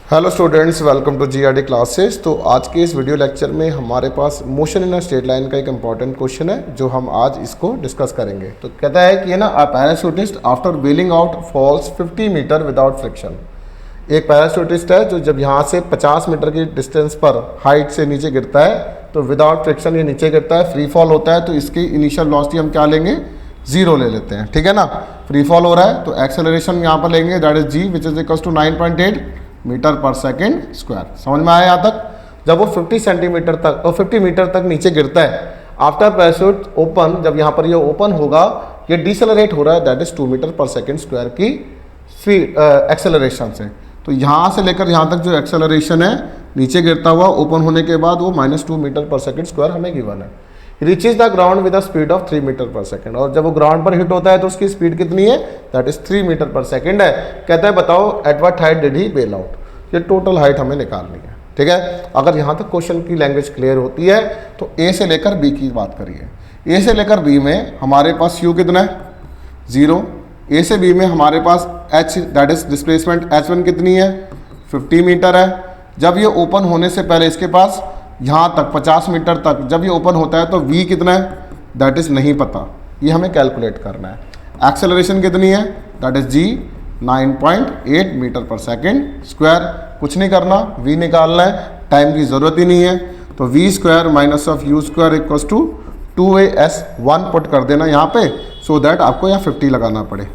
Hello students, welcome to GRD classes. तो आज के इस वीडियो लेक्चर में हमारे पास motion in a straight line का एक इंपॉर्टेंट क्वेश्चन है जो हम आज इसको डिस्कस करेंगे। तो कहता है कि ना a parachutist after wheeling out falls 50 metre without friction. एक पैराशूटिस्ट है जो जब यहाँ से 50 मीटर की डिस्टेंस पर हाइट से नीचे गिरता है तो विदाउट फ्रिक्शन ये नीचे गिरता है, फ्री फॉल होता है। तो इसकी इनिशियल वेलोसिटी हम क्या लेंगे, 0 ले लेते हैं, ठीक है ना। फ्री फॉल हो रहा है तो एक्सेलरेशन यहाँ पर लेंगे, that is G which is equals to 9.8 metre per second square. समझ में आया यहाँ तक। जब वो 50 सेंटीमीटर तक और 50 मीटर तक नीचे गिरता है आफ्टर पैराशूट ओपन, जब यहाँ पर ये ओपन होगा, ये डिसेलरेट हो रहा है, that is 2 metre per second square की स्पीड एक्सेलरेशन से। तो यहाँ से लेकर यहाँ तक जो एक्सेलरेशन है नीचे गिरता हुआ ओपन होने के बाद वो -2 मीटर पर सेकेंड स्क्वायर हमें गिवन है। Reaches the ground with the speed of 3 metre per second. और जब वो ग्राउंड पर हिट होता है तो उसकी स्पीड कितनी है, that is 3 metre per second है। कहता है बताओ at what height did he bail out. ये टोटल हाइट हमें निकालनी है, ठीक है। अगर यहाँ तक क्वेश्चन की लैंग्वेज क्लियर होती है तो ए से लेकर बी की बात करिए। ए से लेकर बी में हमारे पास यू कितना है, 0। ए से बी में हमारे पास H that is displacement H1 कितनी है, 50 मीटर है। जब ये ओपन होने से पहले इसके पास यहाँ तक 50 मीटर तक जब ये ओपन होता है तो v कितना है, दैट इज नहीं पता, ये हमें कैलकुलेट करना है। एक्सेलरेशन कितनी है, that is g 9.8 metre per second square. कुछ नहीं करना, v निकालना है, टाइम की ज़रूरत ही नहीं है। तो v square minus of u square equals to 2as1 put कर देना यहाँ पे, सो दैट आपको यहाँ 50 लगाना पड़े।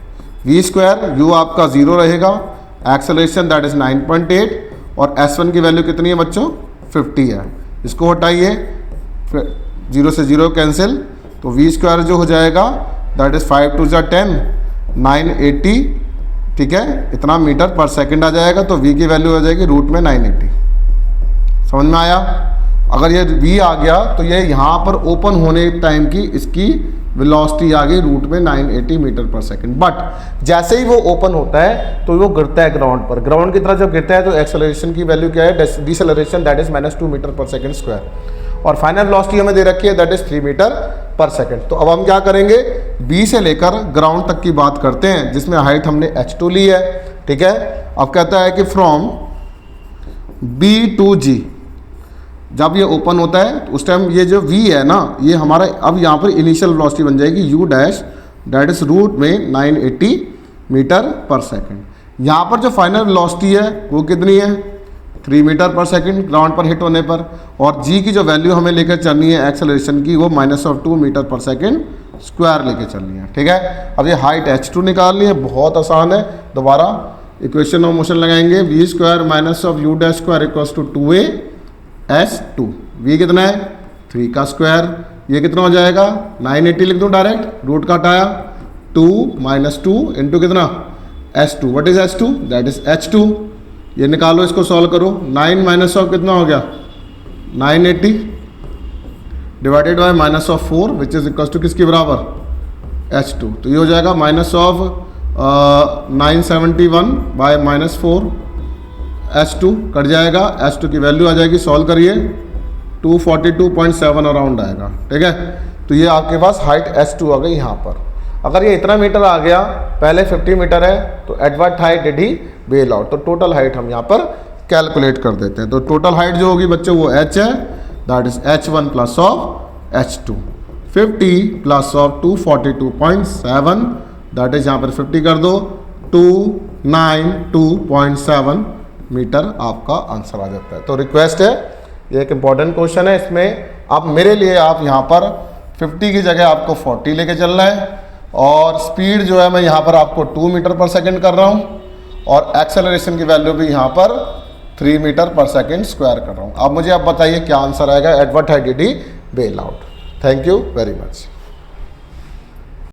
v स्क्वायर u आपका 0 रहेगा, एक्सेलरेशन दैट इज 9.8 और s1 की वैल्यू कितनी है बच्चों, 50 है। इसको हटाइए, 0 से 0 कैंसिल, तो v स्क्वायर जो हो जाएगा दैट इज 5 2 10 980, ठीक है, इतना मीटर पर सेकंड आ जाएगा। तो v की वैल्यू हो जाएगी रूट में 980। समझ में आया। अगर ये v आ गया तो ये यहाँ पर ओपन होने टाइम की इसकी वेलोसिटी आ गई रूट में 980 मीटर पर सेकंड। बट जैसे ही वो ओपन होता है तो वो गिरता है ग्राउंड पर। ग्राउंड की तरफ जब गिरता है तो एक्सेलरेशन की वैल्यू क्या है, डिसेलरेशन दैट इज -2 मीटर पर सेकंड स्क्वायर। और फाइनल वेलोसिटी हमें दे रखी है दैट इज 3 मीटर पर सेकंड। तो अब हम क्या करेंगे, बी से लेकर ग्राउंड तक की बात करते हैं जिसमें हाइट हमने h2 ली है, ठीक है। अब कहता है कि फ्रॉम B टू G जब ये ओपन होता है तो उस टाइम ये जो v है ना, ये हमारा अब यहाँ पर इनिशियल वेलोसिटी बन जाएगी u dash that is root में 980 मीटर पर सेकंड। यहाँ पर जो फाइनल वेलोसिटी है वो कितनी है, 3 मीटर पर सेकंड ग्राउंड पर हिट होने पर। और g की जो वैल्यू हमें लेकर चलनी है एक्सेलरेशन की वो -2 मीटर पर सेकंड स्क्वायर लेके चलनी है, ठीक है। अब ये हाइट h2 निकालनी है, बहुत आसान है। दोबारा इक्वेशन ऑफ मोशन लगाएंगे, v square minus of u dash square equals to 2as2। v कितना है, 3 का स्क्वायर, ये कितना हो जाएगा 980 लिख दूँ डायरेक्ट, रूट का हटाया, 2 - 2 इंटू कितना s2। What is s2, that is h2। ये निकालो, इसको सॉल्व करो, 9 माइनस ऑफ कितना हो गया 980 divided by -4 which is equals to किसके बराबर h2। तो ये हो जाएगा -971 बाय -4 S2 कट जाएगा, S2 की वैल्यू आ जाएगी, सॉल्व करिए 242.7 अराउंड आएगा, ठीक है। तो ये आपके पास हाइट S2 आ गई यहाँ पर। अगर ये इतना मीटर आ गया, पहले 50 मीटर है, तो at what height did he bail out. तो टोटल हाइट हम यहाँ पर कैलकुलेट कर देते हैं। तो टोटल हाइट जो होगी बच्चों वो h है, that is h1 plus of h2, 50 plus of 242.7 that is यहाँ पर 50 कर दो, 292.7 मीटर आपका आंसर आ जाता है। तो रिक्वेस्ट है, ये एक इंपॉर्टेंट क्वेश्चन है, इसमें आप मेरे लिए आप यहाँ पर 50 की जगह आपको 40 लेके चलना है। और स्पीड जो है मैं यहाँ पर आपको 2 मीटर पर सेकंड कर रहा हूँ और एक्सेलरेशन की वैल्यू भी यहाँ पर 3 मीटर पर सेकंड स्क्वायर कर रहा हूँ। अब मुझे आप बताइए क्या आंसर आएगा, at what height did he bail out. Thank you very much.